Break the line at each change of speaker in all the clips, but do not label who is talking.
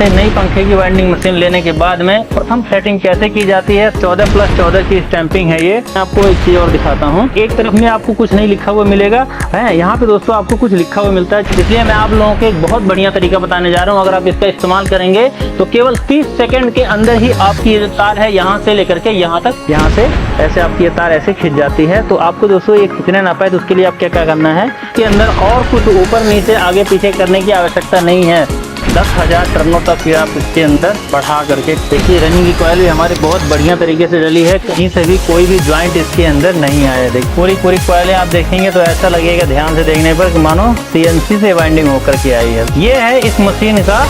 से नई पंखे की वाइंडिंग मशीन लेने के बाद में प्रथम सेटिंग कैसे की जाती है। 14+14 की स्टैंपिंग है ये। मैं आपको एक चीज और दिखाता हूँ। एक तरफ में आपको कुछ नहीं लिखा हुआ मिलेगा है, यहाँ पे दोस्तों आपको कुछ लिखा हुआ मिलता है। इसलिए मैं आप लोगों को एक बहुत बढ़िया तरीका बताने जा रहा हूँ। अगर आप इसका इस्तेमाल करेंगे तो केवल 30 सेकंड के अंदर ही आपकी ये तार है यहाँ से लेकर के यहाँ तक, यहाँ से ऐसे आपकी ये तार ऐसे खिंच जाती है। तो आपको दोस्तों ये खींचने ना पाए तो उसके लिए आप क्या क्या करना है कि अंदर और कुछ ऊपर नीचे आगे पीछे करने की आवश्यकता नहीं है। 10,000 टर्नों तक फिर आप इसके अंदर बढ़ा करके देखिए। रनिंग की कॉइल भी हमारी बहुत बढ़िया तरीके से डली है, कहीं से भी कोई भी ज्वाइंट इसके अंदर नहीं आया। देखिए पूरी कॉइलें आप देखेंगे तो ऐसा लगेगा ध्यान से देखने पर कि मानो CNC से वाइंडिंग होकर के आई है। ये है इस मशीन का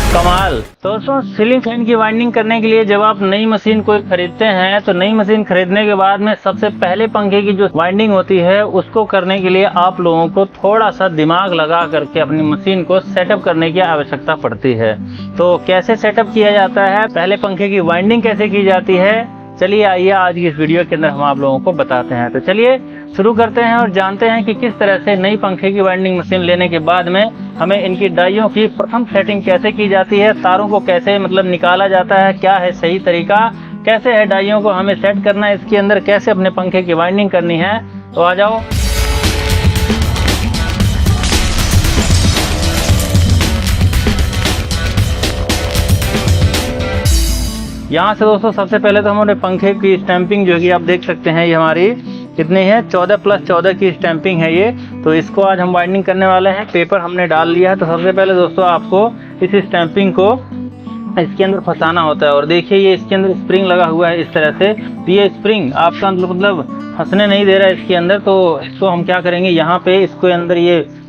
कमाल। दोस्तों सीलिंग फैन की वाइंडिंग करने के लिए जब आप नई मशीन को खरीदते हैं तो नई मशीन खरीदने के बाद में सबसे पहले पंखे की जो वाइंडिंग होती है उसको करने के लिए आप लोगों को थोड़ा सा दिमाग लगा करके अपनी मशीन को सेटअप करने की आवश्यकता पड़ती है। तो कैसे सेटअप किया जाता है, पहले पंखे की वाइंडिंग कैसे की जाती है, चलिए आइए आज की इस वीडियो के अंदर हम आप लोगों को बताते हैं। तो चलिए शुरू करते हैं और जानते हैं कि किस तरह से नई पंखे की वाइंडिंग मशीन लेने के बाद में हमें इनकी डाइयों की प्रथम सेटिंग कैसे की जाती है, तारों को कैसे मतलब निकाला जाता है, क्या है सही तरीका, कैसे है डाइयों को हमें सेट करना है इसके अंदर, कैसे अपने पंखे की वाइंडिंग करनी है। तो आ जाओ। यहाँ से दोस्तों सबसे पहले तो हमारे पंखे की स्टैंपिंग जो कि आप देख सकते हैं ये हमारी कितनी है, 14+14 की स्टैंपिंग है ये। तो इसको आज हम वाइंडिंग करने वाले हैं। पेपर हमने डाल लिया है। तो सबसे पहले दोस्तों आपको इस स्टैंपिंग को इसके अंदर फंसाना होता है। और देखिए ये इसके अंदर स्प्रिंग लगा हुआ है इस तरह से। तो ये स्प्रिंग आपका मतलब फंसने नहीं दे रहा है इसके अंदर। तो इसको हम क्या करेंगे, यहाँ पे इसको अंदर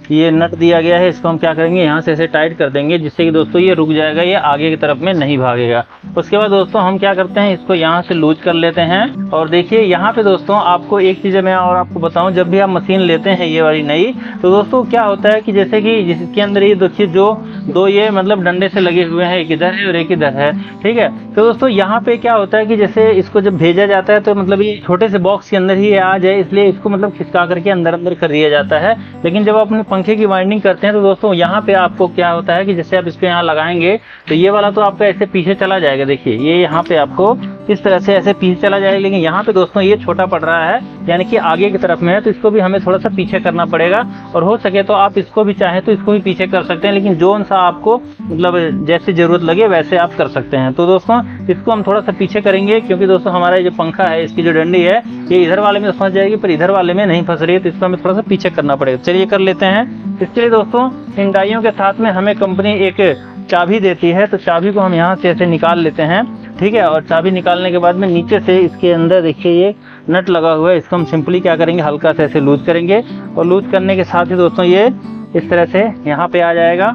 ये नट दिया गया है, इसको हम क्या करेंगे यहाँ से ऐसे टाइट कर देंगे जिससे कि दोस्तों ये रुक जाएगा, ये आगे की तरफ में नहीं भागेगा। उसके बाद दोस्तों हम क्या करते हैं, इसको यहाँ से लूज कर लेते हैं। और देखिए यहाँ पे दोस्तों आपको एक चीज़ मैं और आपको बताऊं, जब भी आप मशीन लेते हैं ये वाली नई, तो दोस्तों क्या होता है कि जैसे कि जिसके अंदर ये देखिए जो दो ये मतलब डंडे से लगे हुए हैं, एक इधर है और एक इधर है, ठीक है। तो दोस्तों यहाँ पे क्या होता है कि जैसे इसको जब भेजा जाता है तो मतलब ये छोटे से बॉक्स के अंदर ही आ जाए, इसलिए इसको मतलब खिसका करके अंदर कर दिया जाता है। लेकिन जब आप अपने पंखे की वाइंडिंग करते हैं तो दोस्तों यहाँ पे आपको क्या होता है कि जैसे आप इसको यहाँ लगाएंगे तो ये वाला तो आपका ऐसे पीछे चला जाएगा। देखिए ये यहाँ पे आपको इस तरह से ऐसे पीछे चला जाएगा, लेकिन यहाँ पे दोस्तों ये छोटा पड़ रहा है यानी कि आगे की तरफ में है, तो इसको भी हमें थोड़ा सा पीछे करना पड़ेगा। और हो सके तो आप इसको भी चाहे तो इसको भी पीछे कर सकते हैं, लेकिन जोन सा आपको मतलब जैसे जरूरत लगे वैसे आप कर सकते हैं। तो दोस्तों इसको हम थोड़ा सा पीछे करेंगे क्योंकि दोस्तों हमारा जो पंखा है इसकी जो डंडी है ये इधर वाले में फंस जाएगी पर इधर वाले में नहीं फंस रही है, तो इसको हमें थोड़ा सा पीछे करना पड़ेगा। चलिए कर लेते हैं। इसके लिए दोस्तों इन डाइयों के साथ में हमें कंपनी एक चाबी देती है, तो चाबी को हम यहाँ से ऐसे निकाल लेते हैं, ठीक है। और चाबी निकालने के बाद में नीचे से इसके अंदर देखिए ये नट लगा हुआ है, इसको हम सिंपली क्या करेंगे हल्का से ऐसे लूज करेंगे। और लूज करने के साथ ही दोस्तों ये इस तरह से यहाँ पे आ जाएगा।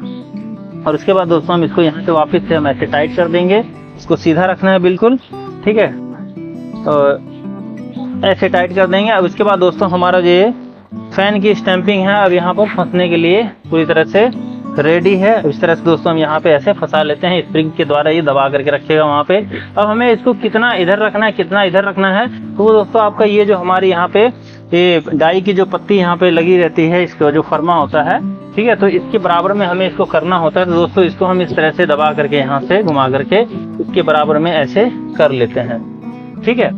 और उसके बाद दोस्तों हम इसको यहाँ से वापस से हम ऐसे टाइट कर देंगे। इसको सीधा रखना है बिल्कुल, ठीक है। तो ऐसे टाइट कर देंगे। अब इसके बाद दोस्तों हमारा ये फैन की स्टैंपिंग है अब यहाँ पर फंसने के लिए पूरी तरह से रेडी है। इस तरह से दोस्तों हम यहाँ पे ऐसे फंसा लेते हैं, स्प्रिंग के द्वारा ये दबा करके रखेगा वहाँ पे। अब हमें इसको कितना इधर रखना है कितना इधर रखना है, तो दोस्तों आपका ये जो हमारे यहाँ पे ये डाई की जो पत्ती यहाँ पे लगी रहती है, इसका जो फरमा होता है, ठीक है, तो इसके बराबर में हमें इसको करना होता है। तो दोस्तों इसको हम इस तरह से दबा करके यहाँ से घुमा करके इसके बराबर में ऐसे कर लेते हैं, ठीक है।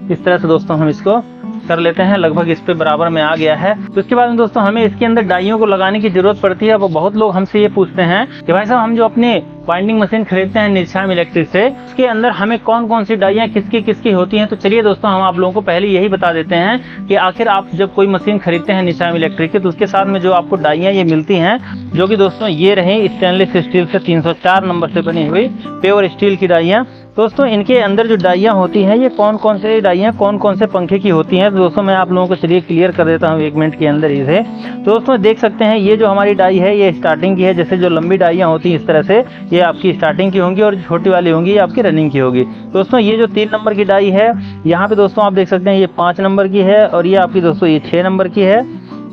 इस तरह से दोस्तों हम इसको कर लेते हैं, लगभग इस पे बराबर में आ गया है। तो इसके बाद में दोस्तों हमें इसके अंदर डाइयों को लगाने की जरूरत पड़ती है। अब बहुत लोग हमसे ये पूछते हैं कि भाई साहब हम जो अपने वाइंडिंग मशीन खरीदते हैं निशाम इलेक्ट्रिक से, उसके अंदर हमें कौन कौन सी डाइयाँ किसकी किसकी होती हैं। तो चलिए दोस्तों हम आप लोगों को पहले यही बता देते हैं कि आखिर आप जब कोई मशीन खरीदते हैं निशाम इलेक्ट्रिक की तो उसके साथ में जो आपको डाइयाँ ये मिलती हैं, जो कि दोस्तों ये रहे स्टेनलेस स्टील से 304 नंबर से बनी हुई प्योर स्टील की डाइयाँ। दोस्तों इनके अंदर जो डाइयाँ होती हैं ये कौन कौन से डाइयाँ कौन कौन से पंखे की होती हैं, तो दोस्तों मैं आप लोगों को चलिए क्लियर कर देता हूँ 1 मिनट के अंदर इसे। तो दोस्तों देख सकते हैं ये जो हमारी डाई है ये स्टार्टिंग की है, जैसे जो लंबी डाइयाँ होती हैं इस तरह से ये आपकी स्टार्टिंग की होंगी और जो छोटी वाली होंगी ये आपकी रनिंग की होगी। दोस्तों ये जो 3 नंबर की डाई है यहाँ पे दोस्तों आप देख सकते हैं ये 5 नंबर की है और ये आपकी दोस्तों ये 6 नंबर की है,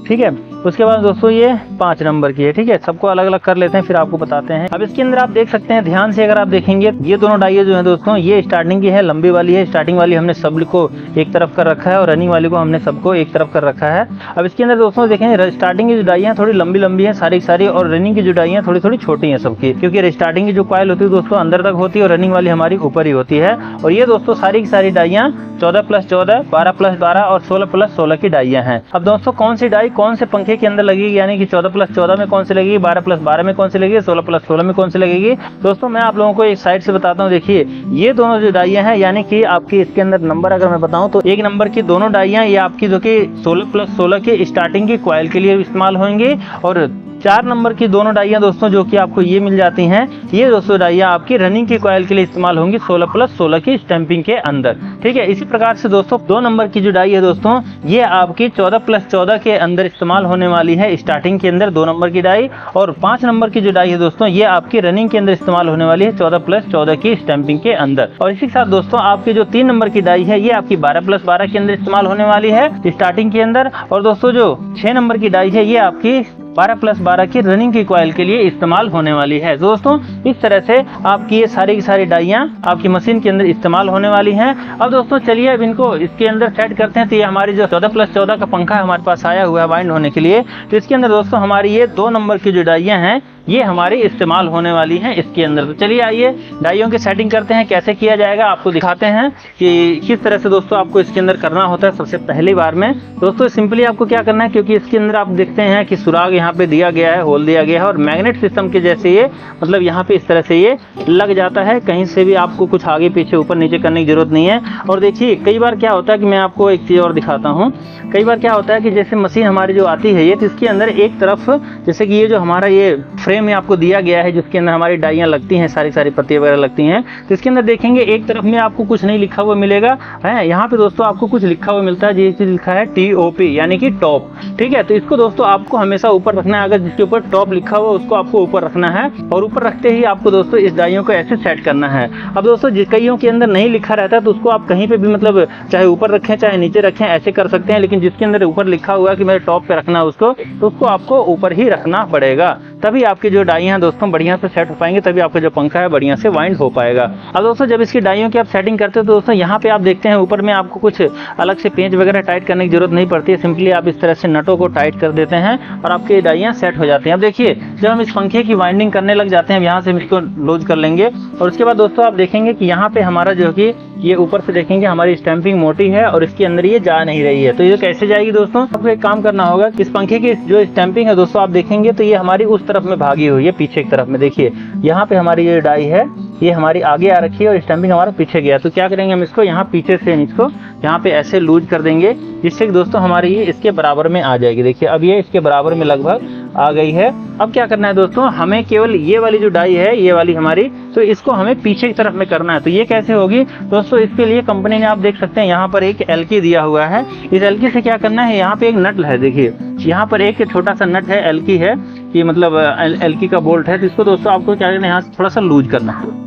ठीक है। उसके बाद दोस्तों ये 5 नंबर की है। ठीक है, सबको अलग अलग कर लेते हैं फिर आपको बताते हैं। अब इसके अंदर आप देख सकते हैं ध्यान से, अगर आप देखेंगे ये दोनों डाइयाँ जो है दोस्तों, ये स्टार्टिंग की है, लंबी वाली है। स्टार्टिंग वाली हमने सब को एक तरफ कर रखा है और रनिंग वाली को हमने सबको एक तरफ कर रखा है। अब इसके अंदर दोस्तों देखें, स्टार्टिंग की जो डाइयाँ थोड़ी लंबी लंबी है सारी की सारी, और रनिंग की जो डाइयाँ थोड़ी थोड़ी छोटी है सबकी, क्योंकि स्टार्टिंग की जो कॉइल होती है दोस्तों अंदर तक होती है और रनिंग वाली हमारी ऊपर ही होती है। और ये दोस्तों सारी की सारी डाइयाँ 14+14, 12+12 और 16+16 की डाइयाँ हैं। अब दोस्तों कौन सी डाई कौन से पंखे के अंदर लगेगी, यानी कि 14+14 में कौन सी लगेगी, 12+12 में कौन सी लगेगी, 16+16 में कौन सी लगेगी, दोस्तों मैं आप लोगों को एक साइड से बताता हूँ। देखिए ये दोनों जो डाइयाँ हैं, यानी कि आपकी इसके अंदर नंबर अगर मैं बताऊँ तो 1 नंबर की दोनों डाइयाँ ये आपकी जो कि 16+16 के स्टार्टिंग की कॉइल के लिए इस्तेमाल होंगी, और 4 नंबर की दोनों डाइयाँ दोस्तों जो कि आपको ये मिल जाती हैं, ये दोस्तों डाइयाँ आपकी रनिंग की कॉइल के लिए इस्तेमाल होंगी 16+16 की स्टैंपिंग के अंदर। ठीक है, इसी प्रकार से दोस्तों 2 नंबर की जो डाई है दोस्तों, ये आपकी 14+14 के अंदर इस्तेमाल होने वाली है स्टार्टिंग के अंदर 2 नंबर की डाई, और 5 नंबर की जो डाई है दोस्तों, ये आपकी रनिंग के अंदर इस्तेमाल होने वाली है 14+14 की स्टैंपिंग के अंदर। और इसी के साथ दोस्तों आपकी जो 3 नंबर की डाई है, ये आपकी 12+12 के अंदर इस्तेमाल होने वाली है स्टार्टिंग के अंदर, और दोस्तों जो 6 नंबर की डाई है, ये आपकी 12+12 की रनिंग की कॉइल के लिए इस्तेमाल होने वाली है। दोस्तों इस तरह से आपकी ये सारी की सारी डाइयाँ आपकी मशीन के अंदर इस्तेमाल होने वाली हैं। अब दोस्तों चलिए अब इनको इसके अंदर सेट करते हैं। तो ये हमारी जो 14+14 का पंखा हमारे पास आया हुआ है वाइंड होने के लिए, तो इसके अंदर दोस्तों हमारी ये 2 नंबर की जो डाइयाँ हैं ये हमारी इस्तेमाल होने वाली हैं इसके अंदर। तो चलिए आइए डाइयों की सेटिंग करते हैं, कैसे किया जाएगा आपको दिखाते हैं कि किस तरह से दोस्तों आपको इसके अंदर करना होता है। सबसे पहली बार में दोस्तों सिंपली आपको क्या करना है, क्योंकि इसके अंदर आप देखते हैं कि सुराग यहाँ पे दिया गया है, होल दिया गया है, और मैग्नेट सिस्टम के जैसे ये मतलब यहाँ पे इस तरह से ये लग जाता है, कहीं से भी आपको कुछ आगे पीछे ऊपर नीचे करने की जरूरत नहीं है। और देखिए कई बार क्या होता है कि मैं आपको एक चीज़ और दिखाता हूँ, कई बार क्या होता है कि जैसे मशीन हमारी जो आती है ये, तो इसके अंदर एक तरफ जैसे कि ये जो हमारा ये फ्रेम में आपको दिया गया है जिसके अंदर हमारी डाइयाँ लगती हैं, सारी सारी पत्ती वगैरह लगती हैं, तो इसके अंदर देखेंगे एक तरफ में आपको कुछ नहीं लिखा हुआ मिलेगा है, यहाँ पे दोस्तों आपको कुछ लिखा हुआ मिलता है, ये लिखा है TOP यानी कि टॉप। ठीक है, तो इसको दोस्तों आपको हमेशा ऊपर रखना है, अगर जिसके ऊपर टॉप लिखा हुआ उसको आपको ऊपर रखना है, और ऊपर रखते ही आपको दोस्तों इस डाइयों को ऐसे सेट करना है। अब दोस्तों जिस कईयों के अंदर नहीं लिखा रहता है तो उसको आप कहीं पे भी मतलब चाहे ऊपर रखें चाहे नीचे रखें ऐसे कर सकते हैं, लेकिन जिसके अंदर ऊपर लिखा हुआ है कि मेरे टॉप पे रखना है उसको, तो उसको आपको ऊपर ही रखना पड़ेगा, तभी आपकी जो डाइयाँ दोस्तों बढ़िया से सेट हो पाएंगे, तभी आपका जो पंखा है बढ़िया से वाइंड हो पाएगा। अब दोस्तों जब इसकी डाइयों की आप सेटिंग करते हो तो दोस्तों यहाँ पे आप देखते हैं ऊपर में आपको कुछ अलग से पेंच वगैरह टाइट करने की जरूरत नहीं पड़ती है, सिंपली आप इस तरह से नटों को टाइट कर देते हैं और आपकी डाइयाँ सेट हो जाती हैं। अब देखिए जब हम इस पंखे की वाइंडिंग करने लग जाते हैं, यहाँ से हम इसको लूज कर लेंगे, और उसके बाद दोस्तों आप देखेंगे कि यहाँ पे हमारा जो कि ये ऊपर से देखेंगे हमारी स्टैंपिंग मोटी है और इसके अंदर ये जा नहीं रही है। तो ये कैसे जाएगी दोस्तों, आपको एक काम करना होगा कि इस पंखे की जो स्टैंपिंग है दोस्तों आप देखेंगे तो ये हमारी उस तरफ में भागी हुई है, पीछे की तरफ में। देखिए यहाँ पे हमारी ये डाई है ये हमारी आगे आ रखी है और स्टैंपिंग हमारा पीछे गया। तो क्या करेंगे हम इसको यहाँ पीछे से इसको यहाँ पे ऐसे लूज कर देंगे, जिससे कि दोस्तों हमारी ये इसके बराबर में आ जाएगी। देखिए अब ये इसके बराबर में लगभग आ गई है। अब क्या करना है दोस्तों, हमें केवल ये वाली जो डाई है ये वाली हमारी, तो इसको हमें पीछे की तरफ में करना है। तो ये कैसे होगी दोस्तों, इसके लिए कंपनी ने आप देख सकते हैं यहाँ पर एक एल्की दिया हुआ है। इस एल्की से क्या करना है, यहाँ पे एक नट है, देखिए यहाँ पर एक छोटा सा नट है, एल्की है, ये मतलब एल्की का बोल्ट है। तो इसको दोस्तों आपको क्या करना है, यहाँ से थोड़ा सा लूज करना है,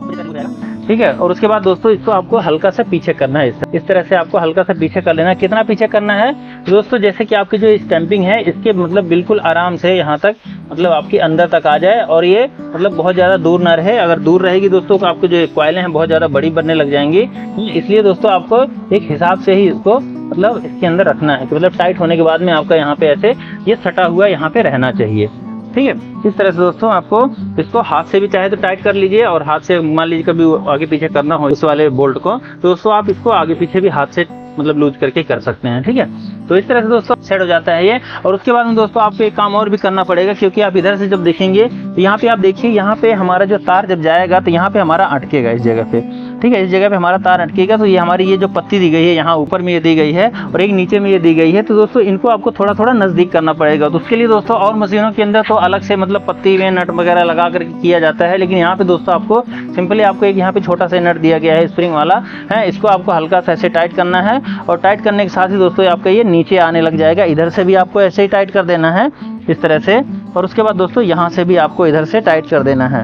ठीक है। और उसके बाद दोस्तों इसको आपको हल्का सा पीछे करना है, इस तरह से आपको हल्का सा पीछे कर लेना है। कितना पीछे करना है दोस्तों, जैसे कि आपकी जो स्टैंपिंग है इसके मतलब बिल्कुल आराम से यहाँ तक मतलब आपके अंदर तक आ जाए, और ये मतलब बहुत ज़्यादा दूर ना रहे। अगर दूर रहेगी दोस्तों तो आपको जो कॉइलें हैं बहुत ज़्यादा बड़ी बनने लग जाएंगी, इसलिए दोस्तों आपको एक हिसाब से ही इसको मतलब इसके अंदर रखना है, मतलब टाइट होने के बाद में आपका यहाँ पे ऐसे ये सटा हुआ यहाँ पे रहना चाहिए, ठीक है। इस तरह से दोस्तों आपको इसको हाथ से भी चाहे तो टाइट कर लीजिए, और हाथ से मान लीजिए कभी आगे पीछे करना हो इस वाले बोल्ट को, तो दोस्तों आप इसको आगे पीछे भी हाथ से मतलब लूज करके कर सकते हैं, ठीक है। तो इस तरह से दोस्तों सेट हो जाता है ये। और उसके बाद में दोस्तों आपको एक काम और भी करना पड़ेगा, क्योंकि आप इधर से जब देखेंगे तो यहाँ पे आप देखिए यहाँ पे हमारा जो तार जब जाएगा तो यहाँ पे हमारा अटकेगा इस जगह पे, ठीक है। इस जगह पे हमारा तार अटकेगा, तो ये हमारी ये जो पत्ती दी गई है यहाँ ऊपर में ये दी गई है और एक नीचे में ये दी गई है, तो दोस्तों इनको आपको थोड़ा थोड़ा नजदीक करना पड़ेगा। तो उसके लिए दोस्तों और मशीनों के अंदर तो अलग से मतलब पत्ती में नट वगैरह लगा कर किया जाता है, लेकिन यहाँ पे दोस्तों आपको सिंपली आपको एक यहाँ पे छोटा सा नट दिया गया है स्प्रिंग वाला है, इसको आपको हल्का सा ऐसे टाइट करना है, और टाइट करने के साथ ही दोस्तों आपका ये नीचे आने लग जाएगा। इधर से भी आपको ऐसे ही टाइट कर देना है इस तरह से, और उसके बाद दोस्तों यहाँ से भी आपको इधर से टाइट कर देना है,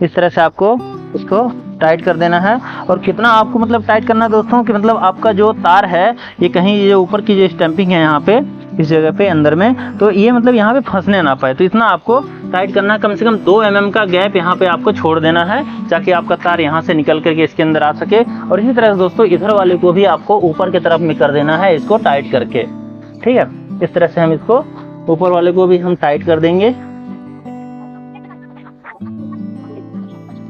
इस तरह से आपको इसको टाइट कर देना है। और कितना आपको मतलब टाइट करना है दोस्तों कि मतलब आपका जो तार है ये कहीं ये ऊपर की जो स्टैंपिंग है यहाँ पे इस जगह पे अंदर में, तो ये मतलब यहाँ पे फंसने ना पाए, तो इतना आपको टाइट करना, कम से कम 2 mm का गैप यहाँ पे आपको छोड़ देना है, ताकि आपका तार यहाँ से निकल करके इसके अंदर आ सके। और इसी तरह से दोस्तों इधर वाले को भी आपको ऊपर की तरफ में कर देना है इसको टाइट करके, ठीक है। इस तरह से हम इसको ऊपर वाले को भी हम टाइट कर देंगे,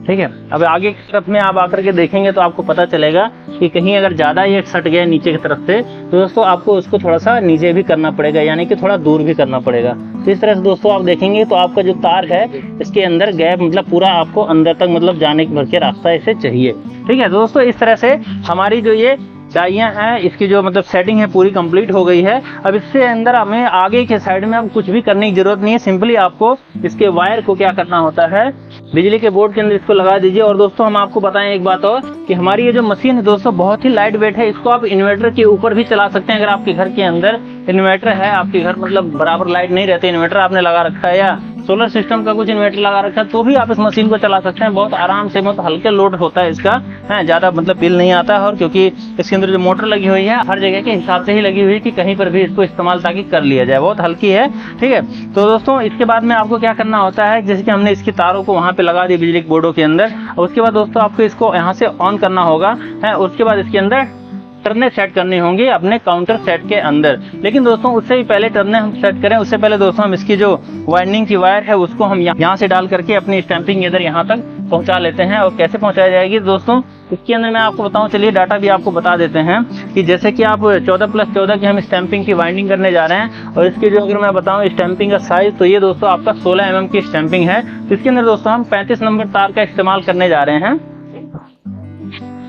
ठीक है। अब आगे की तरफ में आप आकर के देखेंगे तो आपको पता चलेगा कि कहीं अगर ज़्यादा ये सट गया नीचे की तरफ से, तो दोस्तों आपको उसको थोड़ा सा नीचे भी करना पड़ेगा, यानी कि थोड़ा दूर भी करना पड़ेगा। तो इस तरह से दोस्तों आप देखेंगे तो आपका जो तार है इसके अंदर गैप मतलब पूरा आपको अंदर तक मतलब जाने भर के रास्ता इसे चाहिए, ठीक है। दोस्तों इस तरह से हमारी जो ये डाइयाँ हैं इसकी जो मतलब सेटिंग है पूरी कंप्लीट हो गई है। अब इससे अंदर हमें आगे के साइड में अब कुछ भी करने की जरूरत नहीं है, सिंपली आपको इसके वायर को क्या करना होता है, बिजली के बोर्ड के अंदर इसको लगा दीजिए। और दोस्तों हम आपको बताएं एक बात और, कि हमारी ये जो मशीन है दोस्तों बहुत ही लाइट वेट है, इसको आप इन्वर्टर के ऊपर भी चला सकते हैं। अगर आपके घर के अंदर इन्वर्टर है, आपके घर मतलब बराबर लाइट नहीं रहती, इन्वर्टर आपने लगा रखा है या सोलर सिस्टम का कुछ इन्वर्टर लगा रखा है, तो भी आप इस मशीन को चला सकते हैं। बहुत आराम से, मतलब हल्के लोड होता है इसका, है ज़्यादा मतलब बिल नहीं आता है। और क्योंकि इसके अंदर जो मोटर लगी हुई है हर जगह के हिसाब से ही लगी हुई है कि कहीं पर भी इसको इस्तेमाल ताकि कर लिया जाए, बहुत हल्की है, ठीक है। तो दोस्तों इसके बाद में आपको क्या करना होता है, जैसे कि हमने इसकी तारों को वहाँ पे लगा दी बिजली के बोर्डों के अंदर, और उसके बाद दोस्तों आपको इसको यहाँ से ऑन करना होगा, है। उसके बाद इसके अंदर टर्ने सेट करनी होंगी अपने काउंटर सेट के अंदर। लेकिन दोस्तों उससे भी पहले टर्ने हम सेट करें, उससे पहले दोस्तों हम इसकी जो वाइंडिंग की वायर है उसको हम यहाँ से डाल करके अपनी स्टैंपिंग इधर यहाँ तक पहुँचा लेते हैं। और कैसे पहुँचाई जाएगी दोस्तों, इसके अंदर मैं आपको बताऊँ, चलिए डाटा भी आपको बता देते हैं कि जैसे कि आप 14+14 की हम स्टैंपिंग की वाइंडिंग करने जा रहे हैं। और इसकी जो अगर मैं बताऊँ स्टैंपिंग का साइज, तो ये दोस्तों आपका 16 mm की स्टैंपिंग है। इसके अंदर दोस्तों हम 35 नंबर तार का इस्तेमाल करने जा रहे हैं।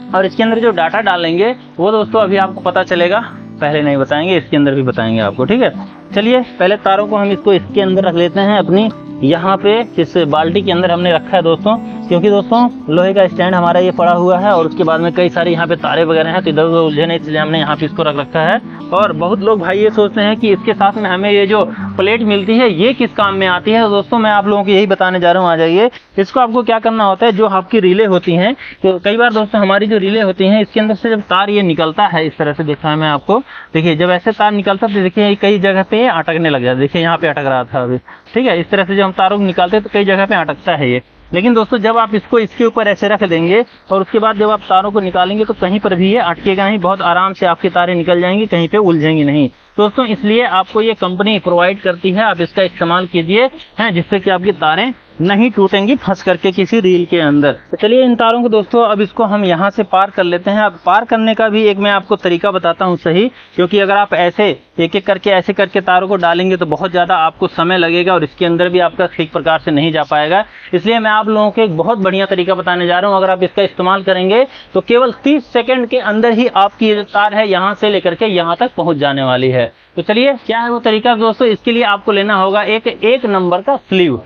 और इसके अंदर जो डाटा डालेंगे वो दोस्तों अभी आपको पता चलेगा, पहले नहीं बताएंगे, इसके अंदर भी बताएंगे आपको, ठीक है। चलिए पहले तारों को हम इसको इसके अंदर रख लेते हैं, अपनी यहाँ पे इस बाल्टी के अंदर हमने रखा है दोस्तों, क्योंकि दोस्तों लोहे का स्टैंड हमारा ये पड़ा हुआ है और उसके बाद में कई सारे यहाँ पे तारे वगैरह हैं, तो इधर उधर उलझे नहीं, इसलिए हमने यहाँ पे इसको रख रखा है। और बहुत लोग भाई ये सोचते हैं कि इसके साथ में हमें ये जो प्लेट मिलती है ये किस काम में आती है। तो दोस्तों मैं आप लोगों को यही बताने जा रहा हूँ, आ जाइए। इसको आपको क्या करना होता है, जो आपकी रिले होती हैं, तो कई बार दोस्तों हमारी जो रिले होती हैं इसके अंदर से जब तार ये निकलता है, इस तरह से देखा है मैं आपको, देखिए जब ऐसे तार निकलता है तो देखिए कई जगह पे अटकने लग जाता है, देखिए यहाँ पे अटक रहा था अभी, ठीक है। इस तरह से जब हम तारों को निकालते हैं तो कई जगह पे अटकता है ये। लेकिन दोस्तों जब आप इसको इसके ऊपर ऐसे रख देंगे और उसके बाद जब आप तारों को निकालेंगे तो कहीं पर भी ये अटकेगा नहीं, बहुत आराम से आपकी तारें निकल जाएंगी, कहीं पे उलझेंगी नहीं दोस्तों। इसलिए आपको ये कंपनी प्रोवाइड करती है, आप इसका इस्तेमाल कीजिए, हैं, जिससे कि आपकी तारें नहीं टूटेंगी फंस करके किसी रील के अंदर। तो चलिए इन तारों को दोस्तों अब इसको हम यहाँ से पार कर लेते हैं। अब पार करने का भी एक मैं आपको तरीका बताता हूँ सही, क्योंकि अगर आप ऐसे एक एक करके ऐसे करके तारों को डालेंगे तो बहुत ज़्यादा आपको समय लगेगा और इसके अंदर भी आपका ठीक प्रकार से नहीं जा पाएगा। इसलिए मैं आप लोगों को एक बहुत बढ़िया तरीका बताने जा रहा हूँ। अगर आप इसका इस्तेमाल करेंगे तो केवल 30 सेकेंड के अंदर ही आपकी जो तार है यहाँ से लेकर के यहाँ तक पहुँच जाने वाली है। तो चलिए क्या है वो तरीका दोस्तों, इसके लिए आपको लेना होगा एक नंबर का स्लीव।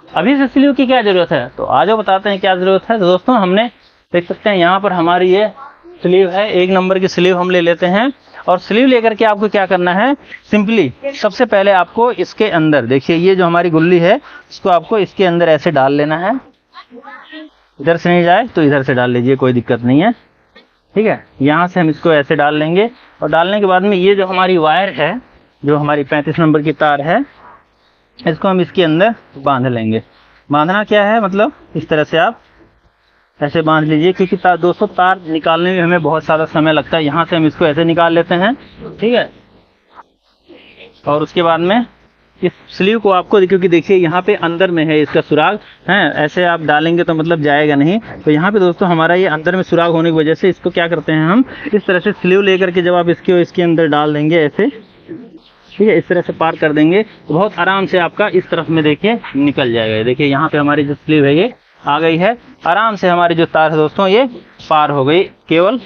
अभी से स्लीव की क्या जरूरत है, तो आज बताते हैं क्या जरूरत है। तो दोस्तों हमने देख सकते हैं यहाँ पर हमारी ये स्लीव है, 1 नंबर की स्लीव हम ले लेते हैं। और स्लीव लेकर के आपको क्या करना है, सिंपली सबसे पहले आपको इसके अंदर देखिए ये जो हमारी गुल्ली है इसको आपको इसके अंदर ऐसे डाल लेना है। इधर से नहीं जाए तो इधर से डाल लीजिए, कोई दिक्कत नहीं है, ठीक है। यहाँ से हम इसको ऐसे डाल लेंगे और डालने के बाद में ये जो हमारी वायर है, जो हमारी 35 नंबर की तार है, इसको हम इसके अंदर बांध लेंगे। बांधना क्या है, मतलब इस तरह से आप ऐसे बांध लीजिए, क्योंकि दोस्तों तार निकालने में हमें बहुत ज़्यादा समय लगता है। यहाँ से हम इसको ऐसे निकाल लेते हैं, ठीक है। और उसके बाद में इस स्लीव को आपको, क्योंकि देखिए यहाँ पे अंदर में है इसका सुराग, है, ऐसे आप डालेंगे तो मतलब जाएगा नहीं। तो यहाँ पे दोस्तों हमारा ये अंदर में सुराग होने की वजह से इसको क्या करते हैं हम, इस तरह से स्लीव लेकर के जब आप इसके अंदर डाल देंगे ऐसे, ठीक है, इस तरह से पार कर देंगे तो बहुत आराम से आपका इस तरफ में देखिए निकल जाएगा। देखिए यहाँ पे हमारी जो स्लीव है ये आ गई है, आराम से हमारी जो तार है दोस्तों ये पार हो गई। केवल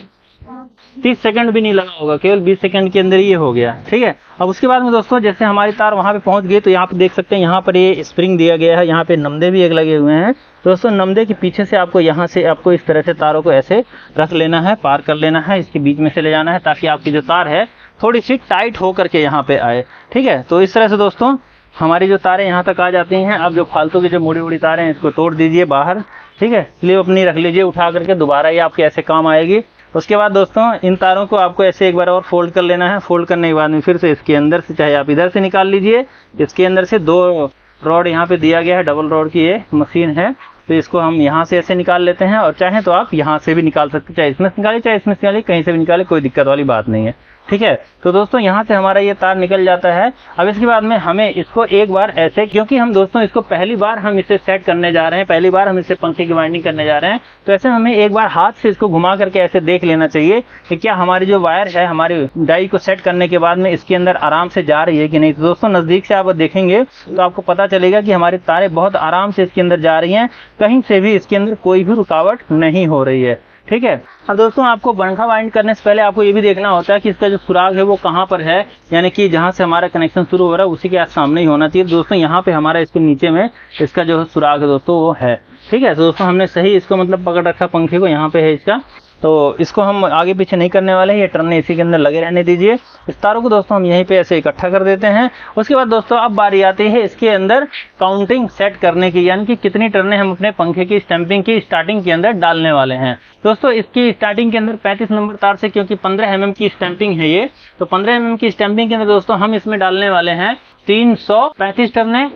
30 सेकंड भी नहीं लगा होगा, केवल 20 सेकंड के अंदर ये हो गया, ठीक है। अब उसके बाद में दोस्तों जैसे हमारी तार वहाँ पे पहुँच गई तो यहाँ पे देख सकते हैं यहाँ पर ये स्प्रिंग दिया गया है, यहाँ पे नमदे भी एक लगे हुए हैं दोस्तों। नमदे के पीछे से आपको यहाँ से आपको इस तरह से तारों को ऐसे रख लेना है, पार कर लेना है, इसके बीच में से ले जाना है ताकि आपकी जो तार है थोड़ी सी टाइट हो करके यहाँ पे आए, ठीक है। तो इस तरह से दोस्तों हमारी जो तारें यहाँ तक आ जाती हैं। अब जो फालतू की जो मुड़ी उड़ी तारें हैं इसको तोड़ दीजिए बाहर, ठीक है। स्लीव अपनी रख लीजिए उठा करके, दोबारा ये आपके ऐसे काम आएगी। उसके बाद दोस्तों इन तारों को आपको ऐसे एक बार और फोल्ड कर लेना है। फोल्ड करने के बाद में फिर से इसके अंदर से, चाहे आप इधर से निकाल लीजिए, इसके अंदर से 2 रॉड यहाँ पे दिया गया है, डबल रॉड की ये मशीन है, तो इसको हम यहाँ से ऐसे निकाल लेते हैं, और चाहे तो आप यहाँ से भी निकाल सकते हैं, चाहे इसमें से निकालिए चाहे इसमें से निकालिए, कहीं से भी निकाले, कोई दिक्कत वाली बात नहीं है। ठीक है, तो दोस्तों यहाँ से हमारा ये तार निकल जाता है। अब इसके बाद में हमें इसको एक बार ऐसे, क्योंकि हम दोस्तों इसको पहली बार हम इसे सेट करने जा रहे हैं, पहली बार हम इसे पंखे की वाइंडिंग करने जा रहे हैं, तो ऐसे हमें एक बार हाथ से इसको घुमा करके ऐसे देख लेना चाहिए कि क्या हमारी जो वायर है हमारी डाई को सेट करने के बाद में इसके अंदर आराम से जा रही है कि नहीं। तो दोस्तों नजदीक से आप देखेंगे तो आपको पता चलेगा कि हमारी तारें बहुत आराम से इसके अंदर जा रही हैं, कहीं से भी इसके अंदर कोई भी रुकावट नहीं हो रही है। ठीक है, अब दोस्तों आपको पंखा वाइंड करने से पहले आपको ये भी देखना होता है कि इसका जो सुराग है वो कहाँ पर है, यानी कि जहाँ से हमारा कनेक्शन शुरू हो रहा है उसी के सामने ही होना चाहिए। दोस्तों यहाँ पे हमारा इसके नीचे में इसका जो सुराग है दोस्तों वो है। ठीक है, तो दोस्तों हमने सही इसको मतलब पकड़ रखा पंखे को, यहाँ पे है इसका, तो इसको हम आगे पीछे नहीं करने वाले हैं, ये टर्ने इसी के अंदर लगे रहने दीजिए। इस तारों को दोस्तों हम यहीं पे ऐसे इकट्ठा कर देते हैं। उसके बाद दोस्तों अब बारी आती है इसके अंदर काउंटिंग सेट करने की, यानी कि कितनी टर्ने हम अपने पंखे की स्टैंपिंग की स्टार्टिंग के अंदर डालने वाले हैं। दोस्तों इसकी स्टार्टिंग के अंदर 35 नंबर तार से, क्योंकि 15 mm की स्टैंपिंग है ये, तो 15 mm की स्टैंपिंग के अंदर दोस्तों हम इसमें डालने वाले हैं 335 टर्ने,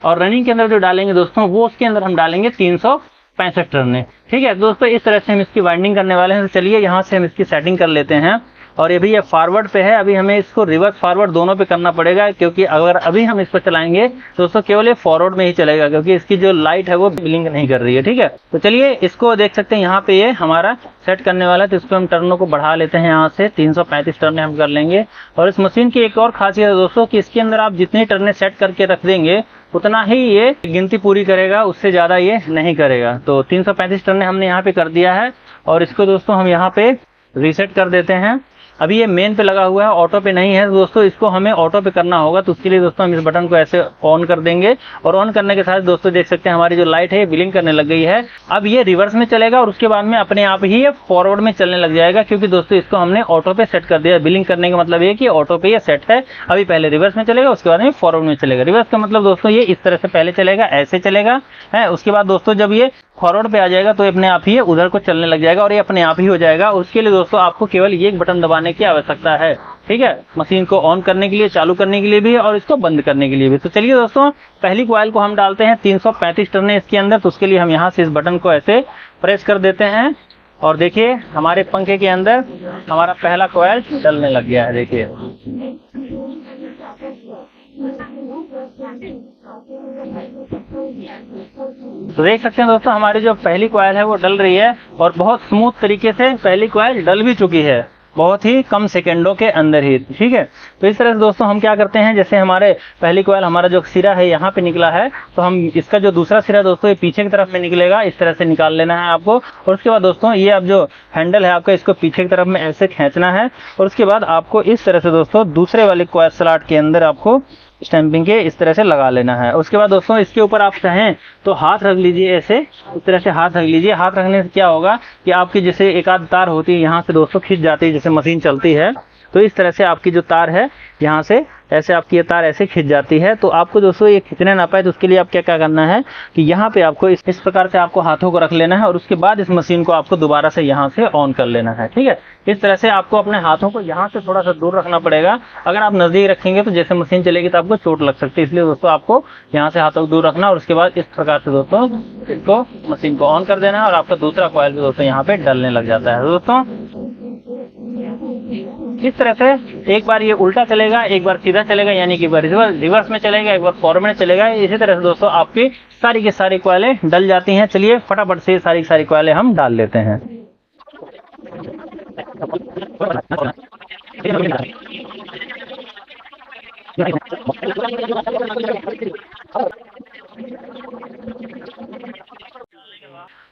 और रनिंग के अंदर जो डालेंगे दोस्तों वो उसके अंदर हम डालेंगे 365 टर्ने। ठीक है दोस्तों, इस तरह से हम इसकी वाइंडिंग करने वाले हैं। तो चलिए यहाँ से हम इसकी सेटिंग कर लेते हैं। और ये भी ये फॉरवर्ड पे है, अभी हमें इसको रिवर्स फॉरवर्ड दोनों पे करना पड़ेगा, क्योंकि अगर अभी हम इस पर चलाएंगे तो दोस्तों केवल ये फॉरवर्ड में ही चलेगा, क्योंकि इसकी जो लाइट है वो ब्लिंक नहीं कर रही है। ठीक है, तो चलिए इसको देख सकते हैं यहाँ पे ये हमारा सेट करने वाला है, तो इसको हम टर्नों को बढ़ा लेते हैं। यहाँ से 335 टर्ने हम कर लेंगे। और इस मशीन की एक और खासियत है दोस्तों कि इसके अंदर आप जितनी टर्ने सेट करके रख देंगे उतना ही ये गिनती पूरी करेगा, उससे ज्यादा ये नहीं करेगा। तो 335 टर्ने हमने यहाँ पे कर दिया है, और इसको दोस्तों हम यहाँ पे रीसेट कर देते हैं। अभी ये मेन पे लगा हुआ है, ऑटो पे नहीं है, तो दोस्तों इसको हमें ऑटो पे करना होगा। तो उसके लिए दोस्तों हम इस बटन को ऐसे ऑन कर देंगे, और ऑन करने के साथ दोस्तों देख सकते हैं हमारी जो लाइट है ये ब्लिंक करने लग गई है। अब ये रिवर्स में चलेगा, और उसके बाद में अपने आप ही ये फॉरवर्ड में चलने लग जाएगा, क्योंकि दोस्तों इसको हमने ऑटो पे सेट कर दिया। ब्लिंक करने का मतलब ये कि ऑटो पे ये सेट है। अभी पहले रिवर्स में चलेगा, उसके बाद में फॉरवर्ड में चलेगा। रिवर्स का मतलब दोस्तों ये इस तरह से पहले चलेगा, ऐसे चलेगा है, उसके बाद दोस्तों जब ये फॉरवर्ड पे आ जाएगा तो अपने आप ही उधर को चलने लग जाएगा, और ये अपने आप ही हो जाएगा। उसके लिए दोस्तों आपको केवल ये एक बटन दबाने की आवश्यकता है। ठीक है, मशीन को ऑन करने के लिए, चालू करने के लिए भी, और इसको बंद करने के लिए भी। तो चलिए दोस्तों पहली कॉइल को हम डालते हैं 335 टर्ने इसके अंदर। तो उसके लिए हम यहाँ से इस बटन को ऐसे प्रेस कर देते हैं, और देखिए हमारे पंखे के अंदर हमारा पहला कॉइल डलने लग गया है। देखिए तो देख सकते हैं दोस्तों हमारी जो पहली कॉइल है वो डल रही है, और बहुत स्मूथ तरीके से पहली कॉइल डल भी चुकी है, बहुत ही कम सेकंडों के अंदर ही। ठीक है, तो इस तरह से दोस्तों हम क्या करते हैं, जैसे हमारे पहली कॉइल हमारा जो सिरा है यहाँ पे निकला है, तो हम इसका जो दूसरा सिरा दोस्तों ये पीछे की तरफ में निकलेगा, इस तरह से निकाल लेना है आपको। और उसके बाद दोस्तों ये अब जो हैंडल है आपका, इसको पीछे की तरफ में ऐसे खींचना है, और उसके बाद आपको इस तरह से दोस्तों दूसरे वाली कॉइल स्लॉट के अंदर आपको स्टैंपिंग के इस तरह से लगा लेना है। उसके बाद दोस्तों इसके ऊपर आप चाहें तो हाथ रख लीजिए, ऐसे इस तरह से हाथ रख लीजिए। हाथ रखने से क्या होगा कि आपकी जैसे एक आध तार होती है यहाँ से दोस्तों खिंच जाती है, जैसे मशीन चलती है, तो इस तरह से आपकी जो तार है यहाँ से ऐसे आपकी ये तार ऐसे खिंच जाती है। तो आपको दोस्तों ये खींचने ना पाए तो उसके लिए आप क्या क्या करना है कि यहाँ पे आपको इस प्रकार से आपको हाथों को रख लेना है, और उसके बाद इस मशीन को आपको दोबारा से यहाँ से ऑन कर लेना है। ठीक है, इस तरह से आपको अपने हाथों को यहाँ से थोड़ा सा दूर रखना पड़ेगा। अगर आप नजदीक रखेंगे तो जैसे मशीन चलेगी तो आपको चोट लग सकती है, इसलिए दोस्तों आपको यहाँ से हाथों को दूर रखना, और उसके बाद इस प्रकार से दोस्तों इसको मशीन को ऑन कर देना है, और आपका दूसरा कॉइल भी दोस्तों यहाँ पे डलने लग जाता है। दोस्तों इस तरह से एक बार ये उल्टा चलेगा, एक बार सीधा चलेगा, यानी कि रिवर्स में चलेगा, एक बार फॉरवर्ड में चलेगा। इसी तरह से दोस्तों आपकी सारी की सारी कॉइलें डल जाती हैं। चलिए फटाफट से सारी की सारी कॉइलें हम डाल लेते हैं।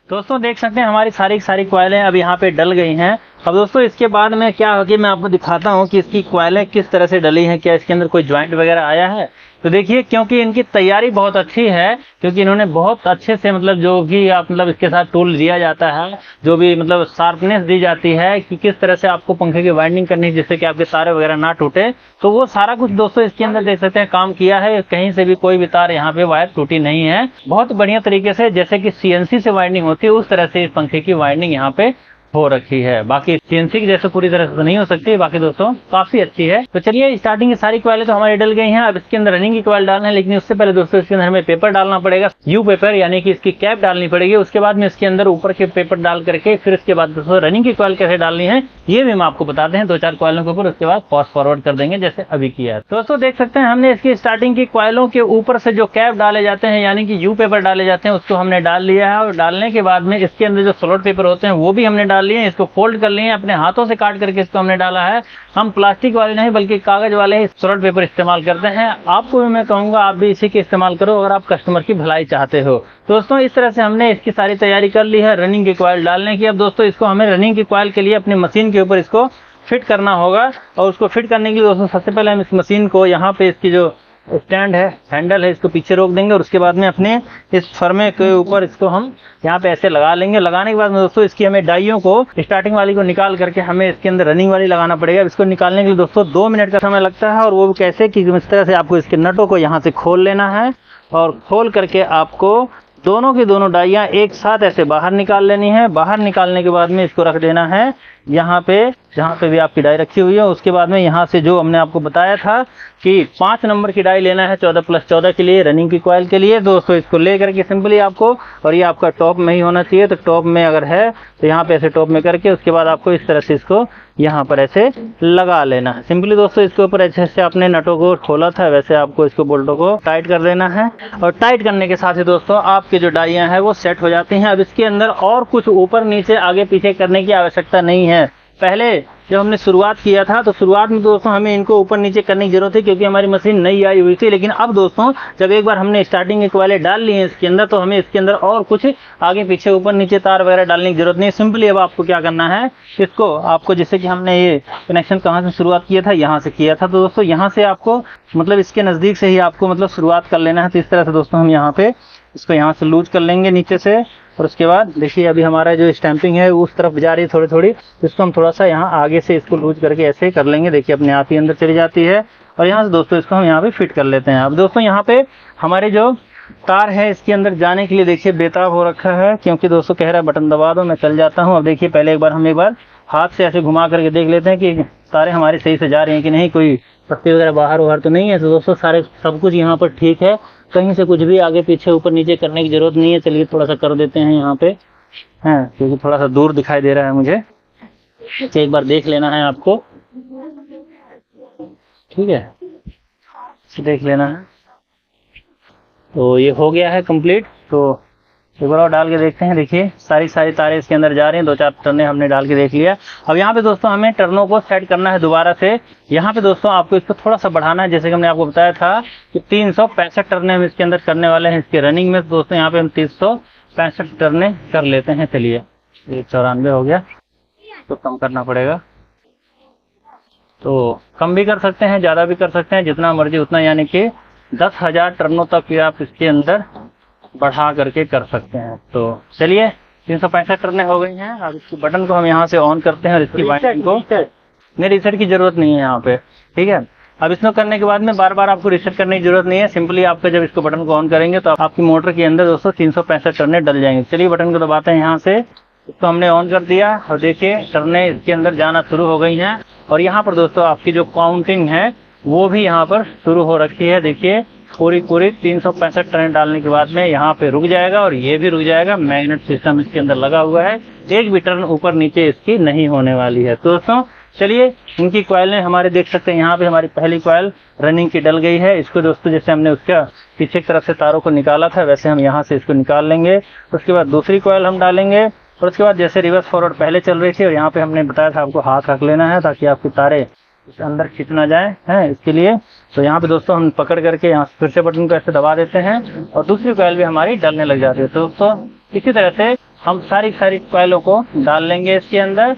दोस्तों देख सकते हैं हमारी सारी की सारी कॉइलें अब यहाँ पे डल गई हैं। अब दोस्तों इसके बाद में क्या होगी, मैं आपको दिखाता हूँ कि इसकी कॉइलें किस तरह से डली हैं, क्या इसके अंदर कोई ज्वाइंट वगैरह आया है। तो देखिए, क्योंकि इनकी तैयारी बहुत अच्छी है, क्योंकि इन्होंने बहुत अच्छे से मतलब जो भी आप मतलब इसके साथ टूल दिया जाता है, जो भी मतलब शार्पनेस दी जाती है कि किस तरह से आपको पंखे की वाइंडिंग करनी है जिससे कि आपके तारे वगैरह ना टूटे, तो वो सारा कुछ दोस्तों इसके अंदर देख सकते हैं काम किया है। कहीं से भी कोई भी तार यहाँ पे वायर टूटी नहीं है। बहुत बढ़िया तरीके से जैसे कि CNC से वाइंडिंग होती है उस तरह से इस पंखे की वाइंडिंग यहाँ पे हो रखी है। बाकी सीएनसी की जैसे पूरी तरह से तो नहीं हो सकती, बाकी दोस्तों काफी अच्छी है। तो चलिए स्टार्टिंग की सारी क्वाइलें तो हमारी डल गई हैं। अब इसके अंदर रनिंग की क्वाइल डालना है, लेकिन उससे पहले दोस्तों इसके अंदर हमें पेपर डालना पड़ेगा, यू पेपर, यानी कि इसकी कैप डालनी पड़ेगी। उसके बाद में इसके अंदर ऊपर के पेपर डाल करके फिर इसके बाद दोस्तों रनिंग की क्वाइल कैसे डालनी है ये भी हम आपको बताते हैं 2-4 क्वाइलों के ऊपर, उसके बाद फास्ट फॉरवर्ड कर देंगे जैसे अभी किया है। दोस्तों देख सकते हैं हमने इसकी स्टार्टिंग की क्वाइलों के ऊपर से जो कैप डाले जाते हैं यानी कि यू पेपर डाले जाते हैं उसको हमने डाल लिया है। और डालने के बाद में इसके अंदर जो स्लॉट पेपर होते हैं वो भी हमने डाल लिए हैं, इसको फोल्ड कर लिए, अपने हाथों से काट करके इसको हमने डाला है। हम प्लास्टिक वाले नहीं बल्कि कागज वाले ही स्लॉट पेपर इस्तेमाल करते हैं। आपको भी मैं कहूंगा आप भी इसी के इस्तेमाल करो अगर आप कस्टमर की भलाई चाहते हो। दोस्तों इस तरह से हमने इसकी सारी तैयारी कर ली है रनिंग की क्वाइल डालने की। अब दोस्तों इसको हमें रनिंग की क्वाइल के लिए अपनी मशीन के ऊपर इसको फिट करना होगा। और उसको फिट करने के लिए दोस्तों सबसे पहले हम इस मशीन को यहाँ पे इसकी जो स्टैंड है, हैंडल है, इसको पीछे रोक देंगे और उसके बाद में अपने इस फर्मे के ऊपर इसको हम यहाँ पे ऐसे लगा लेंगे। लगाने के बाद में दोस्तों इसकी हमें डाइयों को स्टार्टिंग वाली को निकाल करके हमें इसके अंदर रनिंग वाली लगाना पड़ेगा। इसको निकालने के लिए दोस्तों 2 मिनट का समय लगता है। और वो कैसे कि इस तरह से आपको इसके नटों को यहाँ से खोल लेना है और खोल करके आपको दोनों की दोनों डाइयाँ एक साथ ऐसे बाहर निकाल लेनी है। बाहर निकालने के बाद में इसको रख देना है यहाँ पे जहाँ पे भी आपकी डाई रखी हुई है। उसके बाद में यहाँ से जो हमने आपको बताया था कि 5 नंबर की डाई लेना है 14+14 के लिए रनिंग की कॉइल के लिए। दोस्तों इसको लेकर के सिंपली आपको, और ये आपका टॉप में ही होना चाहिए, तो टॉप में अगर है तो यहाँ पे ऐसे टॉप में करके उसके बाद आपको इस तरह से इसको यहाँ पर ऐसे लगा लेना है। सिंपली दोस्तों इसके ऊपर ऐसे से आपने नटों को खोला था वैसे आपको इसको बोल्टों को टाइट कर देना है। और टाइट करने के साथ ही दोस्तों आपकी जो डाइयाँ हैं वो सेट हो जाती हैं। अब इसके अंदर और कुछ ऊपर नीचे आगे पीछे करने की आवश्यकता नहीं है। पहले जब हमने शुरुआत किया था तो शुरुआत में दोस्तों हमें इनको ऊपर नीचे करने की जरूरत है क्योंकि हमारी मशीन नई आई हुई थी। लेकिन अब दोस्तों जब एक बार हमने स्टार्टिंग के वाले डाल लिए हैं इसके अंदर तो हमें इसके अंदर और कुछ आगे पीछे ऊपर नीचे तार वगैरह डालने की जरूरत नहीं है। सिंपली अब आपको क्या करना है, इसको आपको जैसे कि हमने ये कनेक्शन कहाँ से शुरुआत किया था, यहाँ से किया था, तो दोस्तों यहाँ से आपको मतलब इसके नज़दीक से ही आपको मतलब शुरुआत कर लेना है। तो इस तरह से दोस्तों हम यहाँ पे इसको यहाँ से लूज कर लेंगे नीचे से। और उसके बाद देखिए अभी हमारा जो स्टैंपिंग है उस तरफ जा रही है थोड़ी थोड़ी, इसको हम थोड़ा सा यहाँ आगे से इसको लूज करके ऐसे कर लेंगे। देखिए अपने आप ही अंदर चली जाती है। और यहाँ से दोस्तों इसको हम यहाँ पे फिट कर लेते हैं। अब दोस्तों यहाँ पे हमारे जो तार है इसके अंदर जाने के लिए देखिए बेताब हो रखा है क्योंकि दोस्तों कह रहा है बटन दबा दो मैं चल जाता हूँ। अब देखिए पहले हम एक बार हाथ से ऐसे घुमा करके देख लेते हैं कि तारे हमारी सही से जा रही हैं कि नहीं, कोई पत्ती वगैरह बाहर तो नहीं है। तो दोस्तों सब कुछ यहाँ पर ठीक है, कहीं से कुछ भी आगे पीछे ऊपर नीचे करने की जरूरत नहीं है। चलिए थोड़ा सा कर देते हैं यहाँ पे, हैं क्योंकि थोड़ा सा दूर दिखाई दे रहा है मुझे। एक बार देख लेना है आपको, ठीक है, देख लेना है। तो ये हो गया है कंप्लीट। तो एक बार और डाल के देखते हैं। देखिए सारी तारे इसके अंदर जा रही हैं। 2-4 टर्ने हमने डाल के देख लिया। अब यहाँ पे दोस्तों हमें टर्नों को सेट करना है दोबारा से। यहाँ पे दोस्तों आपको इसको थोड़ा सा बढ़ाना है, जैसे कि हमने आपको बताया था कि 365 टर्ने हम इसके अंदर करने वाले हैं इसके रनिंग में। तो दोस्तों यहाँ पे हम 365 टर्ने कर लेते हैं। चलिए 94 हो गया, तो कम करना पड़ेगा। तो कम भी कर सकते हैं, ज़्यादा भी कर सकते हैं, जितना मर्जी उतना, यानी कि 10,000 टर्नों तक आप इसके अंदर बढ़ा करके कर सकते हैं। तो चलिए 365 टर्ने हो गई हैं। अब इसकी बटन को हम यहाँ से ऑन करते हैं और इसकी वाइंडिंग को नहीं, रीसेट की जरूरत नहीं है यहाँ पे, ठीक है। अब इसको करने के बाद में बार बार आपको रीसेट करने की जरूरत नहीं है। सिंपली आपका जब इसको बटन को ऑन करेंगे तो आपकी मोटर के अंदर दोस्तों 365 टर्ने डल जाएंगे। चलिए बटन को दबाते हैं यहाँ से, इसको हमने ऑन कर दिया और देखिए टर्ने इसके अंदर जाना शुरू हो गई हैं। और यहाँ पर दोस्तों आपकी जो काउंटिंग है वो भी यहाँ पर शुरू हो रखी है। देखिए पूरी 365 टर्न डालने के बाद में यहाँ पे रुक जाएगा और ये भी रुक जाएगा। मैग्नेट सिस्टम इसके अंदर लगा हुआ है, एक भी टर्न ऊपर नीचे इसकी नहीं होने वाली है। तो दोस्तों चलिए इनकी कॉइलें हमारे देख सकते हैं। यहाँ पे हमारी पहली कॉइल रनिंग की डल गई है। इसको दोस्तों जैसे हमने उसका पीछे की तरफ से तारों को निकाला था वैसे हम यहाँ से इसको निकाल लेंगे। उसके बाद दूसरी कॉइल हम डालेंगे और उसके बाद जैसे रिवर्स फॉरवर्ड पहले चल रही थी और यहाँ पे हमने बताया था आपको हाथ रख लेना है ताकि आपकी तारे इस अंदर खींच ना जाए है इसके लिए। तो यहाँ पे दोस्तों हम पकड़ करके यहाँ फिर से बटन को ऐसे दबा देते हैं और दूसरी कॉइल भी हमारी डलने लग जाती है। तो दोस्तों इसी तरह से हम सारी कॉइलों को डाल लेंगे इसके अंदर।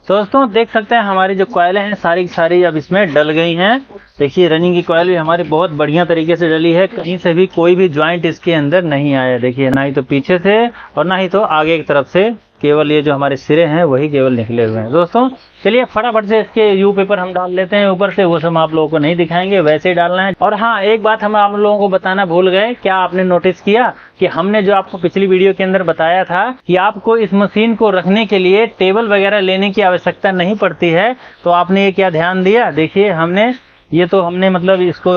दोस्तों देख सकते हैं हमारी जो कॉइलें हैं सारी की सारी अब इसमें डल गई हैं। देखिए रनिंग की कॉइल भी हमारी बहुत बढ़िया तरीके से डली है, कहीं से भी कोई भी ज्वाइंट इसके अंदर नहीं आया। देखिए ना ही तो पीछे से और ना ही तो आगे की तरफ से केवल ये जो हमारे सिरे हैं वही केवल निकले हुए हैं। दोस्तों चलिए फटाफट से इसके यू पेपर हम डाल लेते हैं ऊपर से, वो सब हम आप लोगों को नहीं दिखाएंगे, वैसे ही डालना है। और हाँ, एक बात हम आप लोगों को बताना भूल गए, क्या आपने नोटिस किया कि हमने जो आपको पिछली वीडियो के अंदर बताया था कि आपको इस मशीन को रखने के लिए टेबल वगैरह लेने की आवश्यकता नहीं पड़ती है, तो आपने ये क्या ध्यान दिया? देखिए हमने मतलब इसको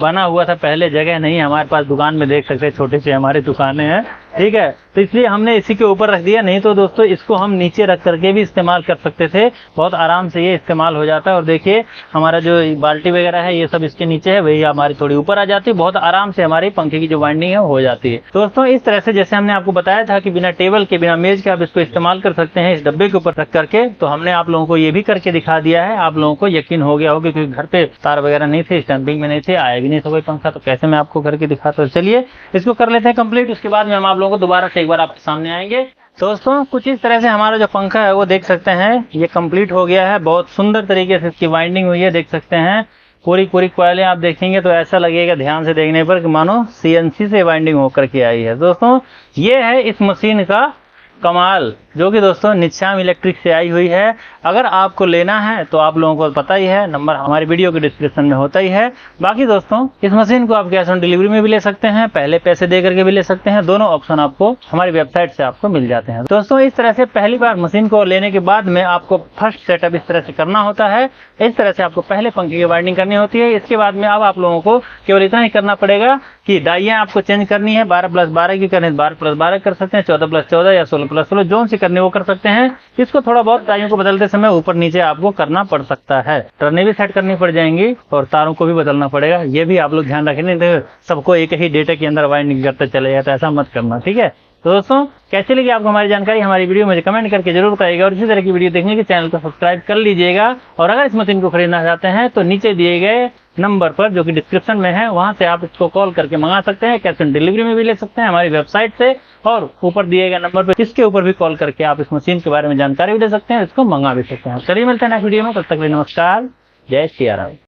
बना हुआ था, पहले जगह नहीं हमारे पास, दुकान में देख सकते हैं छोटी सी हमारी दुकानें हैं, ठीक है, तो इसलिए हमने इसी के ऊपर रख दिया। नहीं तो दोस्तों इसको हम नीचे रख करके भी इस्तेमाल कर सकते थे, बहुत आराम से ये इस्तेमाल हो जाता है। और देखिए हमारा जो बाल्टी वगैरह है ये सब इसके नीचे है, वही हमारी थोड़ी ऊपर आ जाती है, बहुत आराम से हमारी पंखे की जो वाइंडिंग है हो जाती है। दोस्तों इस तरह से जैसे हमने आपको बताया था कि बिना टेबल के, बिना मेज के आप इसको इस्तेमाल कर सकते हैं इस डब्बे के ऊपर रख करके, तो हमने आप लोगों को ये भी करके दिखा दिया है। आप लोगों को यकीन हो गया होगा, क्योंकि घर पे तार वगैरह नहीं थे, स्टैंपिंग में नहीं थे, आया भी नहीं था कोई पंखा, तो कैसे मैं आपको करके दिखाता हूँ। चलिए इसको कर लेते हैं कंप्लीट, उसके बाद में हम आप लोगों को दोबारा से एक बार आपके सामने आएंगे। दोस्तों कुछ इस तरह से हमारा जो पंखा है वो देख सकते हैं ये कंप्लीट हो गया है, बहुत सुंदर तरीके से इसकी वाइंडिंग हुई है, देख सकते हैं पूरी कॉइलें आप देखेंगे तो ऐसा लगेगा ध्यान से देखने पर कि मानो CNC से वाइंडिंग होकर के आई है। दोस्तों ये है इस मशीन का कमाल, जो कि दोस्तों निशाम इलेक्ट्रिक से आई हुई है। अगर आपको लेना है तो आप लोगों को पता ही है, नंबर हमारी वीडियो के डिस्क्रिप्शन में होता ही है। बाकी दोस्तों इस मशीन को आप कैश ऑन डिलीवरी में भी ले सकते हैं, पहले पैसे दे करके भी ले सकते हैं, दोनों ऑप्शन आपको हमारी वेबसाइट से आपको मिल जाते हैं। दोस्तों इस तरह से पहली बार मशीन को लेने के बाद में आपको फर्स्ट सेटअप इस तरह से करना होता है। इस तरह से आपको पहले पंखे की वाइंडिंग करनी होती है। इसके बाद में अब आप लोगों को केवल इतना ही करना पड़ेगा कि डाइयाँ आपको चेंज करनी है, 12+12 की करनी है 12+12 कर सकते हैं, 14+14 या 16+16 जो सी करनी वो कर सकते हैं। इसको थोड़ा बहुत डाइयों को बदलते समय ऊपर नीचे आपको करना पड़ सकता है, टर्नें भी सेट करनी पड़ जाएंगी और तारों को भी बदलना पड़ेगा, ये भी आप लोग ध्यान रखें, नहीं तो सबको एक ही डेटा के अंदर वाइंडिंग करते चले जाता है, ऐसा मत करना, ठीक है। तो दोस्तों कैसे लगी आपको हमारी जानकारी, हमारी वीडियो मुझे कमेंट करके जरूर बताइएगा, और इसी तरह की वीडियो देखने के चैनल को सब्सक्राइब कर लीजिएगा। और अगर इस मशीन को खरीदना चाहते हैं तो नीचे दिए गए नंबर पर जो कि डिस्क्रिप्शन में है, वहां से आप इसको कॉल करके मंगा सकते हैं, कैश ऑन डिलीवरी में भी ले सकते हैं हमारी वेबसाइट से, और ऊपर दिए गए नंबर पर इसके ऊपर भी कॉल करके आप इस मशीन के बारे में जानकारी भी ले सकते हैं, इसको मंगा भी सकते हैं। चलिए मिलते हैं नेक्स्ट वीडियो में, तब तक के लिए नमस्कार, जय श्री राम।